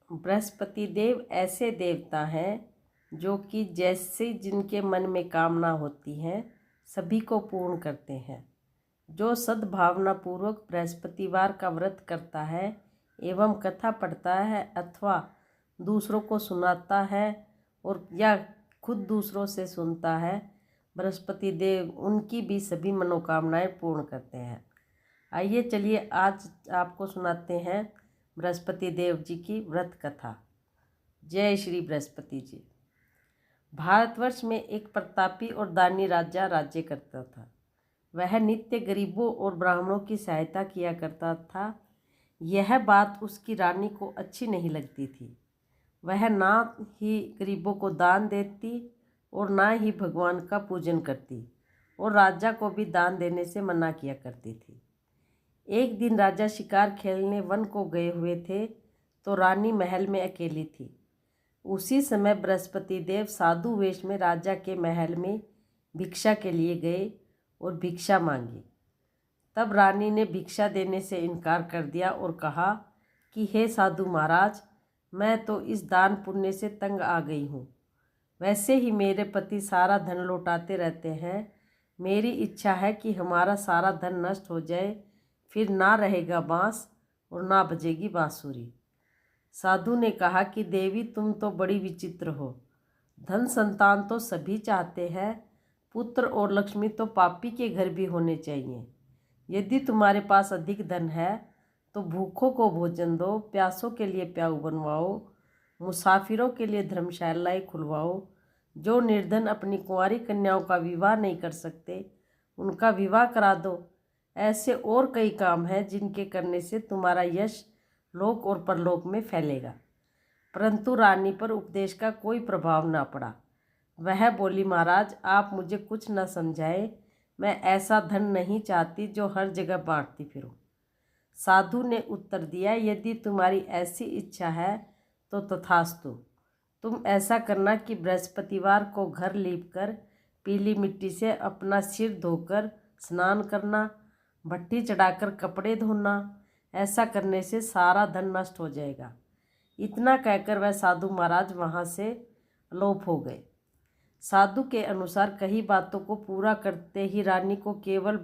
बृहस्पति देव ऐसे देवता हैं जो कि जैसे जिनके मन में कामना होती है सभी को पूर्ण करते हैं। जो सद्भावना पूर्वक बृहस्पतिवार का व्रत करता है एवं कथा पढ़ता है अथवा दूसरों को सुनाता है और या खुद दूसरों से सुनता है, बृहस्पति देव उनकी भी सभी मनोकामनाएं पूर्ण करते हैं। आइए चलिए आज आपको सुनाते हैं बृहस्पति देव जी की व्रत कथा। जय श्री बृहस्पति जी। भारतवर्ष में एक प्रतापी और दानी राजा राज्य करता था। वह नित्य गरीबों और ब्राह्मणों की सहायता किया करता था। यह बात उसकी रानी को अच्छी नहीं लगती थी। वह ना ही गरीबों को दान देती और ना ही भगवान का पूजन करती और राजा को भी दान देने से मना किया करती थी। एक दिन राजा शिकार खेलने वन को गए हुए थे तो रानी महल में अकेली थी। उसी समय बृहस्पति देव साधु वेश में राजा के महल में भिक्षा के लिए गए और भिक्षा मांगी। तब रानी ने भिक्षा देने से इनकार कर दिया और कहा कि हे साधु महाराज, मैं तो इस दान पुण्य से तंग आ गई हूँ। वैसे ही मेरे पति सारा धन लौटाते रहते हैं। मेरी इच्छा है कि हमारा सारा धन नष्ट हो जाए, फिर ना रहेगा बाँस और ना बजेगी बाँसुरी। साधु ने कहा कि देवी, तुम तो बड़ी विचित्र हो। धन संतान तो सभी चाहते हैं, पुत्र और लक्ष्मी तो पापी के घर भी होने चाहिए। यदि तुम्हारे पास अधिक धन है तो भूखों को भोजन दो, प्यासों के लिए प्याऊ बनवाओ, मुसाफिरों के लिए धर्मशालाएं खुलवाओ। जो निर्धन अपनी कुंवारी कन्याओं का विवाह नहीं कर सकते उनका विवाह करा दो। ऐसे और कई काम हैं जिनके करने से तुम्हारा यश लोक और परलोक में फैलेगा। परंतु रानी पर उपदेश का कोई प्रभाव ना पड़ा। वह बोली, महाराज, आप मुझे न न समझाए। मैं ऐसा धन नहीं चाहती जो हर जगह बांटती फिरूं। साधु ने उत्तर दिया, यदि तुम्हारी ऐसी इच्छा है तो तथास्तु। तुम ऐसा करना कि बृहस्पतिवार को घर लीपकर पीली मिट्टी से अपना सिर धोकर स्नान करना, भट्टी चढ़ाकर कपड़े धोना। ऐसा करने से सारा धन नष्ट हो जाएगा। इतना कहकर वह साधु महाराज वहाँ से अलोप हो गए। साधु के अनुसार कई बातों को पूरा करते ही रानी को केवल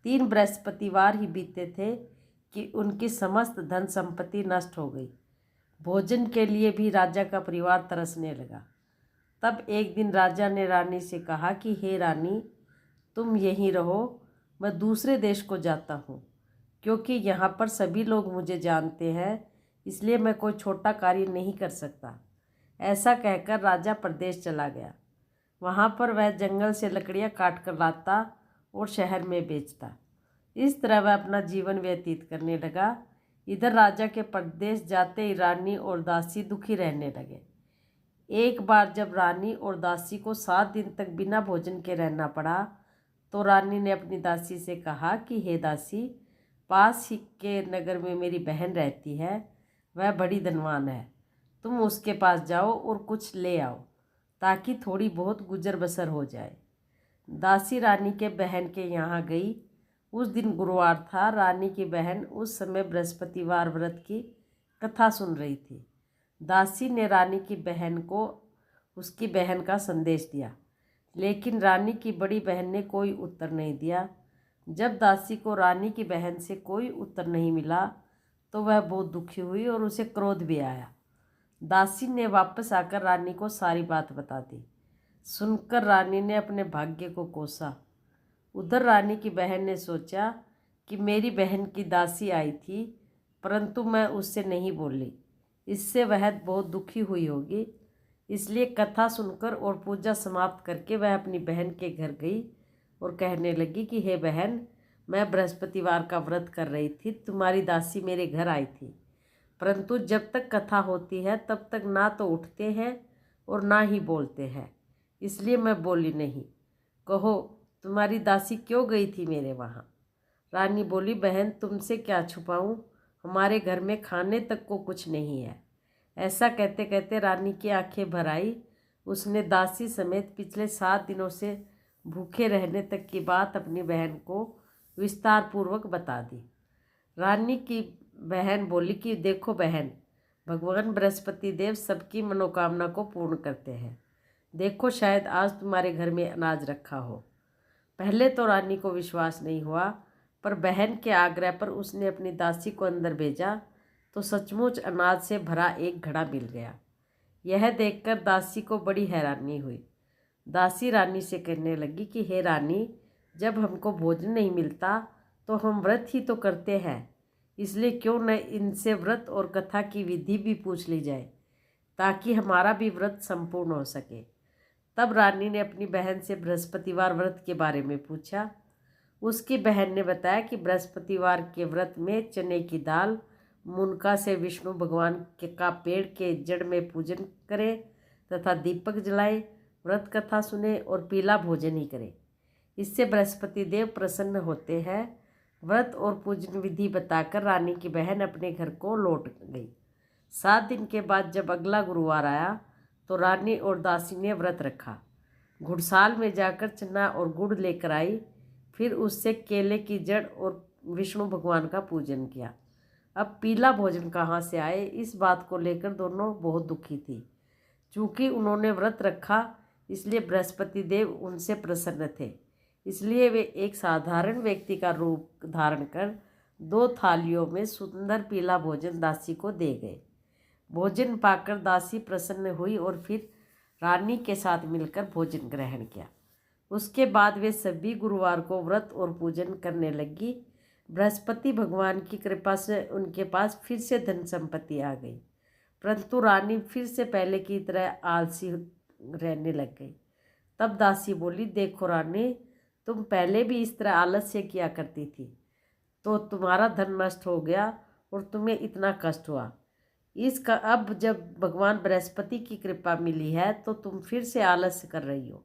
3 बृहस्पतिवार ही बीते थे कि उनकी समस्त धन संपत्ति नष्ट हो गई। भोजन के लिए भी राजा का परिवार तरसने लगा। तब एक दिन राजा ने रानी से कहा कि हे रानी, तुम यहीं रहो, मैं दूसरे देश को जाता हूँ, क्योंकि यहाँ पर सभी लोग मुझे जानते हैं, इसलिए मैं कोई छोटा कार्य नहीं कर सकता। ऐसा कहकर राजा प्रदेश चला गया। वहाँ पर वह जंगल से लकड़ियाँ काट कर लाता और शहर में बेचता। इस तरह वह अपना जीवन व्यतीत करने लगा। इधर राजा के प्रदेश जाते ही रानी और दासी दुखी रहने लगे। एक बार जब रानी और दासी को 7 दिन तक बिना भोजन के रहना पड़ा तो रानी ने अपनी दासी से कहा कि हे दासी, पास ही के नगर में मेरी बहन रहती है, वह बड़ी धनवान है। तुम उसके पास जाओ और कुछ ले आओ ताकि थोड़ी बहुत गुजर बसर हो जाए। दासी रानी के बहन के यहाँ गई। उस दिन गुरुवार था। रानी की बहन उस समय बृहस्पतिवार व्रत की कथा सुन रही थी। दासी ने रानी की बहन को उसकी बहन का संदेश दिया, लेकिन रानी की बड़ी बहन ने कोई उत्तर नहीं दिया। जब दासी को रानी की बहन से कोई उत्तर नहीं मिला तो वह बहुत दुखी हुई और उसे क्रोध भी आया। दासी ने वापस आकर रानी को सारी बात बता दी। सुनकर रानी ने अपने भाग्य को कोसा। उधर रानी की बहन ने सोचा कि मेरी बहन की दासी आई थी, परंतु मैं उससे नहीं बोली, इससे वह बहुत दुखी हुई होगी। इसलिए कथा सुनकर और पूजा समाप्त करके वह अपनी बहन के घर गई और कहने लगी कि हे बहन, मैं बृहस्पतिवार का व्रत कर रही थी, तुम्हारी दासी मेरे घर आई थी, परंतु जब तक कथा होती है तब तक ना तो उठते हैं और ना ही बोलते हैं, इसलिए मैं बोली नहीं। कहो, तुम्हारी दासी क्यों गई थी मेरे वहाँ? रानी बोली, बहन, तुमसे क्या छुपाऊँ, हमारे घर में खाने तक को कुछ नहीं है। ऐसा कहते कहते रानी की आंखें भर आई। उसने दासी समेत पिछले 7 दिनों से भूखे रहने तक की बात अपनी बहन को विस्तार पूर्वक बता दी। रानी की बहन बोली कि देखो बहन, भगवान बृहस्पति देव सबकी मनोकामना को पूर्ण करते हैं। देखो, शायद आज तुम्हारे घर में अनाज रखा हो। पहले तो रानी को विश्वास नहीं हुआ, पर बहन के आग्रह पर उसने अपनी दासी को अंदर भेजा तो सचमुच अनाज से भरा एक घड़ा मिल गया। यह देखकर दासी को बड़ी हैरानी हुई। दासी रानी से कहने लगी कि हे रानी, जब हमको भोजन नहीं मिलता तो हम व्रत ही तो करते हैं, इसलिए क्यों न इनसे व्रत और कथा की विधि भी पूछ ली जाए ताकि हमारा भी व्रत संपूर्ण हो सके। तब रानी ने अपनी बहन से बृहस्पतिवार व्रत के बारे में पूछा। उसकी बहन ने बताया कि बृहस्पतिवार के व्रत में चने की दाल, मुनका से विष्णु भगवान का पेड़ के जड़ में पूजन करे तथा दीपक जलाए, व्रत कथा सुने और पीला भोजन ही करे। इससे बृहस्पति देव प्रसन्न होते हैं। व्रत और पूजन विधि बताकर रानी की बहन अपने घर को लौट गई। 7 दिन के बाद जब अगला गुरुवार आया तो रानी और दासी ने व्रत रखा। घुड़साल में जाकर चना और गुड़ लेकर आई, फिर उससे केले की जड़ और विष्णु भगवान का पूजन किया। अब पीला भोजन कहाँ से आए, इस बात को लेकर दोनों बहुत दुखी थी। चूँकि उन्होंने व्रत रखा इसलिए बृहस्पति देव उनसे प्रसन्न थे, इसलिए वे एक साधारण व्यक्ति का रूप धारण कर 2 थालियों में सुंदर पीला भोजन दासी को दे गए। भोजन पाकर दासी प्रसन्न हुई और फिर रानी के साथ मिलकर भोजन ग्रहण किया। उसके बाद वे सभी गुरुवार को व्रत और पूजन करने लगी। बृहस्पति भगवान की कृपा से उनके पास फिर से धन संपत्ति आ गई, परंतु रानी फिर से पहले की तरह आलसी रहने लग गई। तब दासी बोली, देखो रानी, तुम पहले भी इस तरह आलस्य किया करती थी, तो तुम्हारा धन नष्ट हो गया और तुम्हें इतना कष्ट हुआ। इसका अब जब भगवान बृहस्पति की कृपा मिली है तो तुम फिर से आलस्य कर रही हो।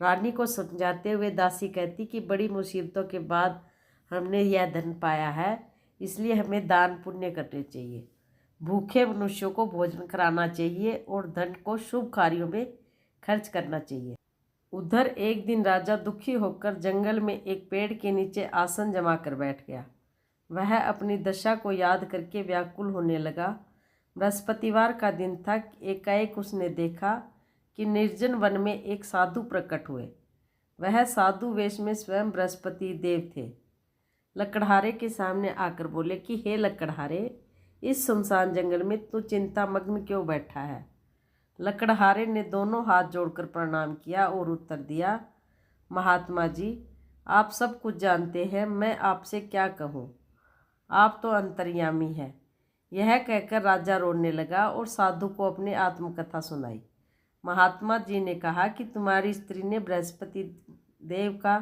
रानी को समझाते हुए दासी कहती कि बड़ी मुसीबतों के बाद हमने यह धन पाया है, इसलिए हमें दान पुण्य करने चाहिए, भूखे मनुष्यों को भोजन कराना चाहिए और धन को शुभ कार्यों में खर्च करना चाहिए। उधर एक दिन राजा दुखी होकर जंगल में एक पेड़ के नीचे आसन जमा कर बैठ गया। वह अपनी दशा को याद करके व्याकुल होने लगा। बृहस्पतिवार का दिन था। एकाएक उसने देखा कि निर्जन वन में एक साधु प्रकट हुए। वह साधु वेश में स्वयं बृहस्पति देव थे। लकड़हारे के सामने आकर बोले कि हे लकड़हारे, इस सुनसान जंगल में तू चिंतामग्न क्यों बैठा है? लकड़हारे ने दोनों हाथ जोड़कर प्रणाम किया और उत्तर दिया, महात्मा जी, आप सब कुछ जानते हैं, मैं आपसे क्या कहूँ, आप तो अंतर्यामी हैं। यह कहकर राजा रोने लगा और साधु को अपनी आत्मकथा सुनाई। महात्मा जी ने कहा कि तुम्हारी स्त्री ने बृहस्पति देव का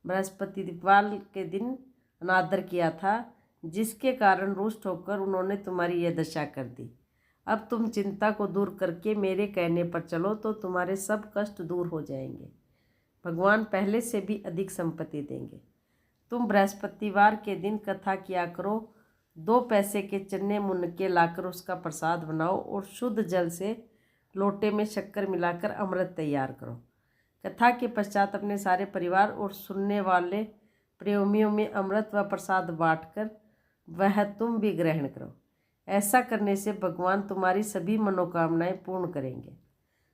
बृहस्पतिवार के दिन अनादर किया था, जिसके कारण रुष्ट होकर उन्होंने तुम्हारी यह दशा कर दी। अब तुम चिंता को दूर करके मेरे कहने पर चलो तो तुम्हारे सब कष्ट दूर हो जाएंगे। भगवान पहले से भी अधिक संपत्ति देंगे। तुम बृहस्पतिवार के दिन कथा किया करो। 2 पैसे के चने मुनके लाकर उसका प्रसाद बनाओ और शुद्ध जल से लोटे में शक्कर मिलाकर अमृत तैयार करो। कथा के पश्चात अपने सारे परिवार और सुनने वाले प्रेमियों में अमृत व प्रसाद बांटकर वह तुम भी ग्रहण करो। ऐसा करने से भगवान तुम्हारी सभी मनोकामनाएं पूर्ण करेंगे।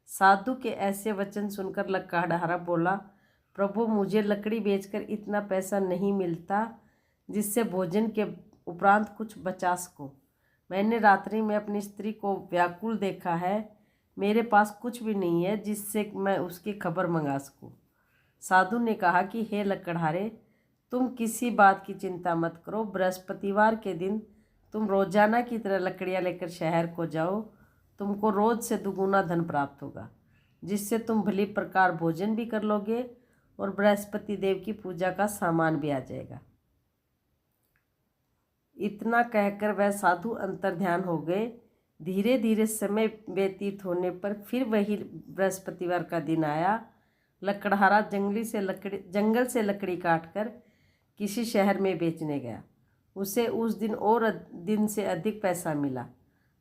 साधु के ऐसे वचन सुनकर लकड़हारा बोला, प्रभु, मुझे लकड़ी बेचकर इतना पैसा नहीं मिलता जिससे भोजन के उपरांत कुछ बचा सकूं। मैंने रात्रि में अपनी स्त्री को व्याकुल देखा है। मेरे पास कुछ भी नहीं है जिससे मैं उसकी खबर मंगा सकूं। साधु ने कहा कि हे लकड़हारे, तुम किसी बात की चिंता मत करो। बृहस्पतिवार के दिन तुम रोजाना की तरह लकड़ियाँ लेकर शहर को जाओ। तुमको रोज से दुगुना धन प्राप्त होगा, जिससे तुम भली प्रकार भोजन भी कर लोगे और बृहस्पति देव की पूजा का सामान भी आ जाएगा। इतना कहकर वह साधु अंतर्ध्यान हो गए। धीरे धीरे समय व्यतीत होने पर फिर वही बृहस्पतिवार का दिन आया। लकड़हारा जंगल से लकड़ी काटकर किसी शहर में बेचने गया। उसे उस दिन और दिन से अधिक पैसा मिला।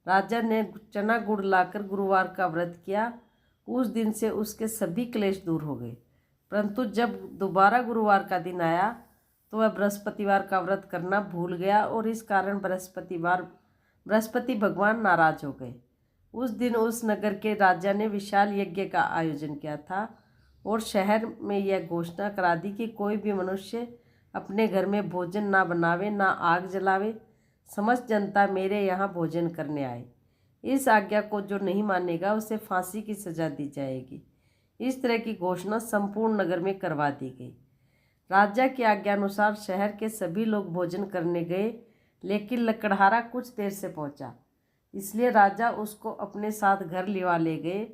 राजा ने चना गुड़ लाकर गुरुवार का व्रत किया। उस दिन से उसके सभी क्लेश दूर हो गए। परंतु जब दोबारा गुरुवार का दिन आया तो वह बृहस्पतिवार का व्रत करना भूल गया और इस कारण बृहस्पतिवार बृहस्पति भगवान नाराज हो गए। उस दिन उस नगर के राजा ने विशाल यज्ञ का आयोजन किया था और शहर में यह घोषणा करा दी कि कोई भी मनुष्य अपने घर में भोजन ना बनावे, ना आग जलावे। समस्त जनता मेरे यहाँ भोजन करने आए। इस आज्ञा को जो नहीं मानेगा उसे फांसी की सजा दी जाएगी। इस तरह की घोषणा संपूर्ण नगर में करवा दी गई। राजा की आज्ञानुसार शहर के सभी लोग भोजन करने गए, लेकिन लकड़हारा कुछ देर से पहुंचा, इसलिए राजा उसको अपने साथ घर लिवा ले गए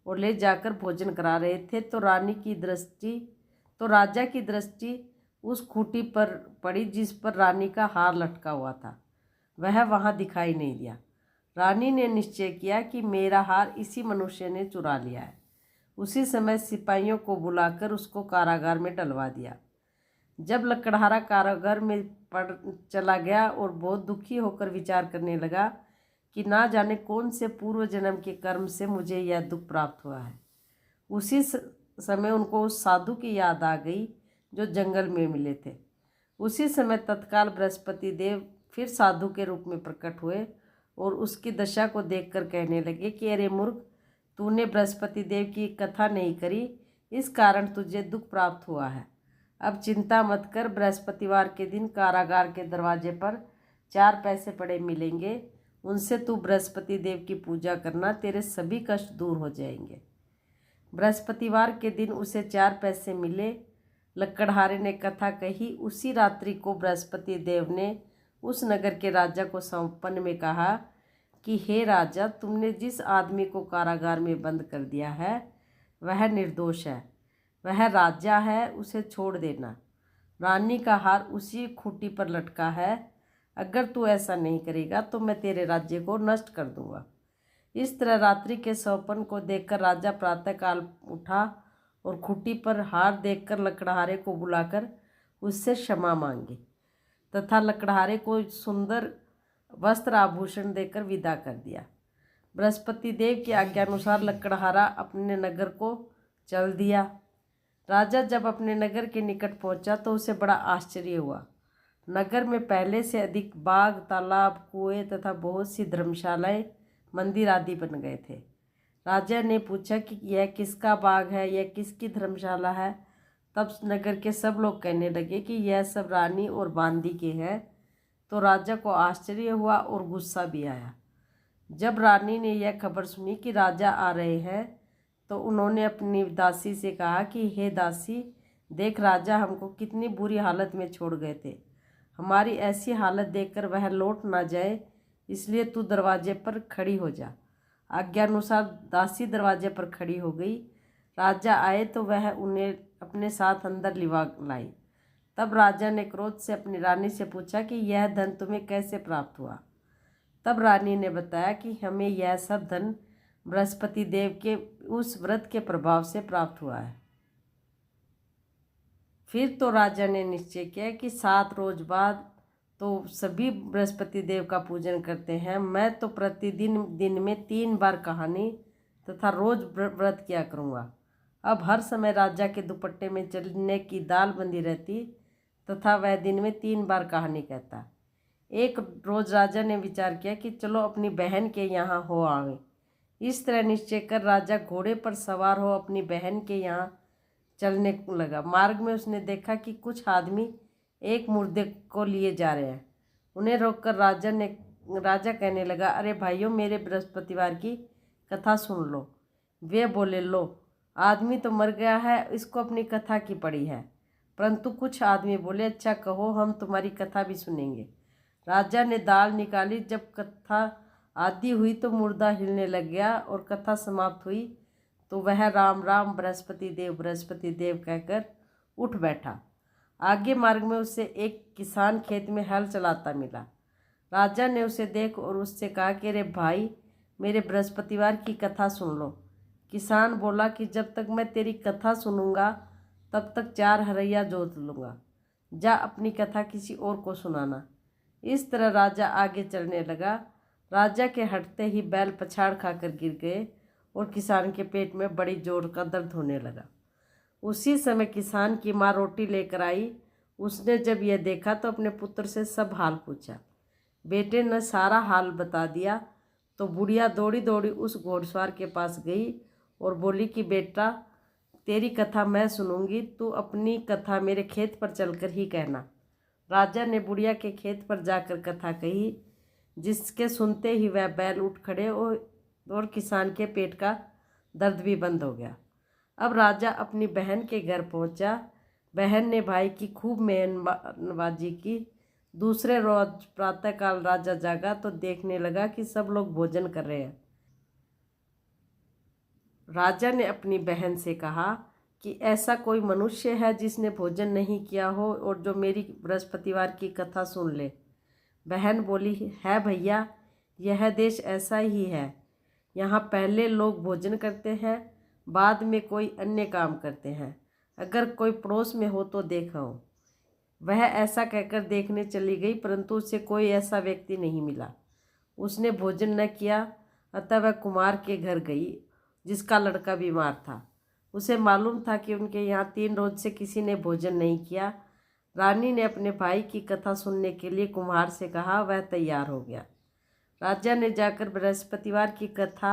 और ले जाकर भोजन करा रहे थे तो राजा की दृष्टि उस खूंटी पर पड़ी जिस पर रानी का हार लटका हुआ था। वह वहाँ दिखाई नहीं दिया। रानी ने निश्चय किया कि मेरा हार इसी मनुष्य ने चुरा लिया है। उसी समय सिपाहियों को बुलाकर उसको कारागार में डलवा दिया। जब लकड़हारा कारागार में पड़ चला गया और बहुत दुखी होकर विचार करने लगा कि ना जाने कौन से पूर्व जन्म के कर्म से मुझे यह दुख प्राप्त हुआ है। उसी समय उनको उस साधु की याद आ गई जो जंगल में मिले थे। उसी समय तत्काल बृहस्पति देव फिर साधु के रूप में प्रकट हुए और उसकी दशा को देखकर कहने लगे कि अरे मूर्ख, तूने बृहस्पति देव की कथा नहीं करी, इस कारण तुझे दुख प्राप्त हुआ है। अब चिंता मत कर, बृहस्पतिवार के दिन कारागार के दरवाजे पर 4 पैसे पड़े मिलेंगे, उनसे तू बृहस्पति देव की पूजा करना, तेरे सभी कष्ट दूर हो जाएंगे। बृहस्पतिवार के दिन उसे 4 पैसे मिले। लकड़हारे ने कथा कही। उसी रात्रि को बृहस्पति देव ने उस नगर के राजा को सौंपन में कहा कि हे राजा, तुमने जिस आदमी को कारागार में बंद कर दिया है वह निर्दोष है, वह राजा है, उसे छोड़ देना। रानी का हार उसी खूंटी पर लटका है। अगर तू ऐसा नहीं करेगा तो मैं तेरे राज्य को नष्ट कर दूंगा। इस तरह रात्रि के सौंपन को देखकर राजा प्रातःकाल उठा और खूंटी पर हार देखकर लकड़हारे को बुलाकर उससे क्षमा मांगी तथा लकड़हारे को सुंदर वस्त्र आभूषण देकर विदा कर दिया। बृहस्पति देव की आज्ञानुसार लकड़हारा अपने नगर को चल दिया। राजा जब अपने नगर के निकट पहुंचा तो उसे बड़ा आश्चर्य हुआ। नगर में पहले से अधिक बाग, तालाब, कुएं तथा बहुत सी धर्मशालाएं, मंदिर आदि बन गए थे। राजा ने पूछा कि यह किसका बाग है, यह किसकी धर्मशाला है। तब नगर के सब लोग कहने लगे कि यह सब रानी और बांदी के हैं। तो राजा को आश्चर्य हुआ और गुस्सा भी आया। जब रानी ने यह खबर सुनी कि राजा आ रहे हैं तो उन्होंने अपनी दासी से कहा कि हे दासी, देख राजा हमको कितनी बुरी हालत में छोड़ गए थे। हमारी ऐसी हालत देखकर वह लौट ना जाए, इसलिए तू दरवाजे पर खड़ी हो जा। आज्ञानुसार दासी दरवाजे पर खड़ी हो गई। राजा आए तो वह उन्हें अपने साथ अंदर लिवा लाई। तब राजा ने क्रोध से अपनी रानी से पूछा कि यह धन तुम्हें कैसे प्राप्त हुआ। तब रानी ने बताया कि हमें यह सब धन बृहस्पति देव के उस व्रत के प्रभाव से प्राप्त हुआ है। फिर तो राजा ने निश्चय किया कि 7 रोज बाद तो सभी बृहस्पति देव का पूजन करते हैं। मैं तो प्रतिदिन दिन में 3 बार कहानी तथा रोज व्रत किया करूँगा। अब हर समय राजा के दुपट्टे में चलने की दाल बंधी रहती तथा वह दिन में 3 बार कहानी कहता। एक रोज राजा ने विचार किया कि चलो अपनी बहन के यहाँ हो आवे। इस तरह निश्चय कर राजा घोड़े पर सवार हो अपनी बहन के यहाँ चलने लगा। मार्ग में उसने देखा कि कुछ आदमी एक मुर्दे को लिए जा रहे हैं। उन्हें रोककर राजा कहने लगा, अरे भाइयों, मेरे बृहस्पतिवार की कथा सुन लो। वे बोले, लो, आदमी तो मर गया है, इसको अपनी कथा की पड़ी है। परंतु कुछ आदमी बोले, अच्छा कहो, हम तुम्हारी कथा भी सुनेंगे। राजा ने दाल निकाली। जब कथा आदि हुई तो मुर्दा हिलने लग गया और कथा समाप्त हुई तो वह राम राम बृहस्पति देव कहकर उठ बैठा। आगे मार्ग में उसे एक किसान खेत में हल चलाता मिला। राजा ने उसे देख और उससे कहा कि अरे भाई, मेरे बृहस्पतिवार की कथा सुन लो। किसान बोला कि जब तक मैं तेरी कथा सुनूंगा तब तक 4 हरैया जोत लूँगा। जा अपनी कथा किसी और को सुनाना। इस तरह राजा आगे चलने लगा। राजा के हटते ही बैल पछाड़ खाकर गिर गए और किसान के पेट में बड़ी जोर का दर्द होने लगा। उसी समय किसान की माँ रोटी लेकर आई। उसने जब यह देखा तो अपने पुत्र से सब हाल पूछा। बेटे ने सारा हाल बता दिया तो बुढ़िया दौड़ी दौड़ी उस घोड़सवार के पास गई और बोली कि बेटा, तेरी कथा मैं सुनूंगी, तू अपनी कथा मेरे खेत पर चलकर ही कहना। राजा ने बुढ़िया के खेत पर जाकर कथा कही, जिसके सुनते ही वह बैल उठ खड़े और किसान के पेट का दर्द भी बंद हो गया। अब राजा अपनी बहन के घर पहुंचा। बहन ने भाई की खूब मेहमानबाजी की। दूसरे रोज प्रातःकाल राजा जागा तो देखने लगा कि सब लोग भोजन कर रहे हैं। राजा ने अपनी बहन से कहा कि ऐसा कोई मनुष्य है जिसने भोजन नहीं किया हो और जो मेरी बृहस्पतिवार की कथा सुन ले। बहन बोली, है भैया, यह देश ऐसा ही है। यहाँ पहले लोग भोजन करते हैं, बाद में कोई अन्य काम करते हैं। अगर कोई पड़ोस में हो तो देखो। वह ऐसा कहकर देखने चली गई, परंतु उसे कोई ऐसा व्यक्ति नहीं मिला। उसने भोजन न किया, अतः वह कुमार के घर गई जिसका लड़का बीमार था। उसे मालूम था कि उनके यहाँ 3 रोज से किसी ने भोजन नहीं किया। रानी ने अपने भाई की कथा सुनने के लिए कुम्हार से कहा। वह तैयार हो गया। राजा ने जाकर बृहस्पतिवार की कथा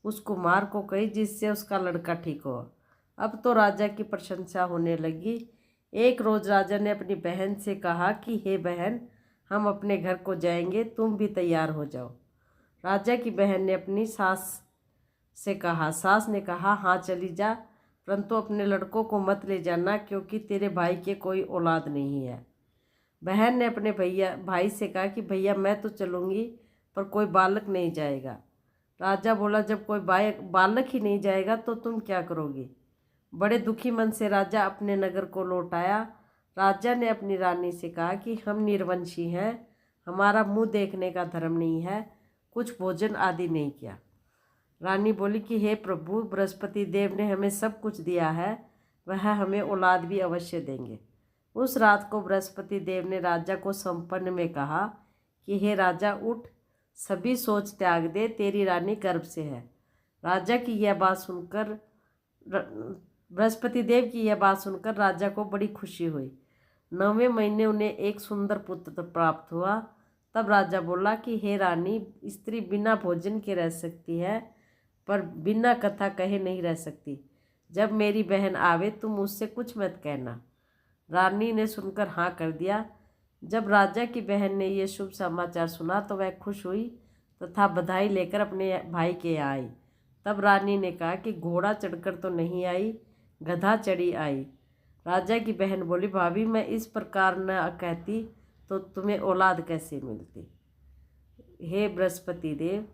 उस कुम्हार को कही, जिससे उसका लड़का ठीक हो। अब तो राजा की प्रशंसा होने लगी। एक रोज़ राजा ने अपनी बहन से कहा कि हे बहन, हम अपने घर को जाएंगे, तुम भी तैयार हो जाओ। राजा की बहन ने अपनी सास से कहा। सास ने कहा, हाँ चली जा, परंतु अपने लड़कों को मत ले जाना, क्योंकि तेरे भाई के कोई औलाद नहीं है। बहन ने अपने भाई से कहा कि भैया, मैं तो चलूँगी, पर कोई बालक नहीं जाएगा। राजा बोला, जब कोई बालक ही नहीं जाएगा तो तुम क्या करोगी। बड़े दुखी मन से राजा अपने नगर को लौट आया। राजा ने अपनी रानी से कहा कि हम निर्वंशी हैं, हमारा मुंह देखने का धर्म नहीं है, कुछ भोजन आदि नहीं किया। रानी बोली कि हे प्रभु, बृहस्पति देव ने हमें सब कुछ दिया है, वह हमें औलाद भी अवश्य देंगे। उस रात को बृहस्पति देव ने राजा को संपन्न में कहा कि हे राजा, उठ, सभी सोच त्याग दे, तेरी रानी गर्भ से है। राजा की यह बात सुनकर बृहस्पति देव की यह बात सुनकर राजा को बड़ी खुशी हुई। 9वें महीने उन्हें एक सुंदर पुत्र प्राप्त हुआ। तब राजा बोला कि हे रानी, स्त्री बिना भोजन के रह सकती है, पर बिना कथा कहे नहीं रह सकती। जब मेरी बहन आवे तुम उससे कुछ मत कहना। रानी ने सुनकर हाँ कर दिया। जब राजा की बहन ने यह शुभ समाचार सुना तो वह खुश हुई तथा बधाई लेकर अपने भाई के यहाँ आई। तब रानी ने कहा कि घोड़ा चढ़कर तो नहीं आई, गधा चढ़ी आई। राजा की बहन बोली, भाभी, मैं इस प्रकार न कहती तो तुम्हें औलाद कैसे मिलती। हे बृहस्पति देव,